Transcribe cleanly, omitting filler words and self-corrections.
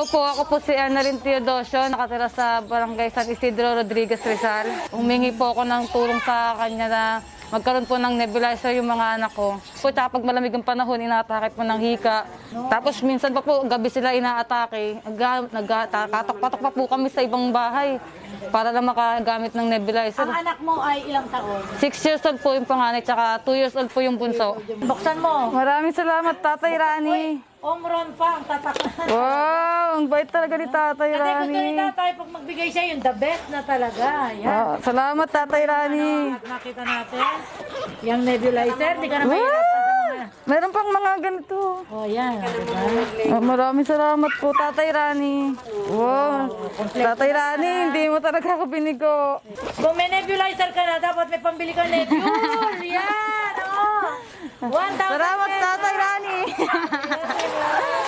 Ako po si Annalyn Teodosio, nakatira sa Barangay San Isidro, Rodriguez, Rizal. Humingi po ako ng tulong sa kanya na magkaroon po ng nebulizer yung mga anak ko. Tsaka pag malamig ang panahon, inaatake po ng hika. Tapos minsan pa po, gabi sila inaatake. Nagkatok-patok pa po kami sa ibang bahay para lang makagamit ng nebulizer. Ang anak mo ay ilang taon? 6 years old po yung panganay, tsaka 2 years old po yung bunso. Buksan mo. Maraming salamat, Tatay Rani. Omron pa ang tatak. Wow, ang bait talaga ni Tatay Kasi gusto ni Rani. tatay pag magbigay siya yung the best na talaga. Yan. Salamat, Tatay Rani. At nakita natin yung nebulizer. Di ka na mahirap pa sa mga. Meron pang mga ganito. Oh, yan. Diba? Maraming salamat po, Tatay Rani. Wow, Tatay Rani, hindi mo talaga ako binigo. Kung may nebulizer ka na, dapat may pambili ka nebul. Yan. Oh. 1,000 Salamat, pesos. Tatay Rani. Yes,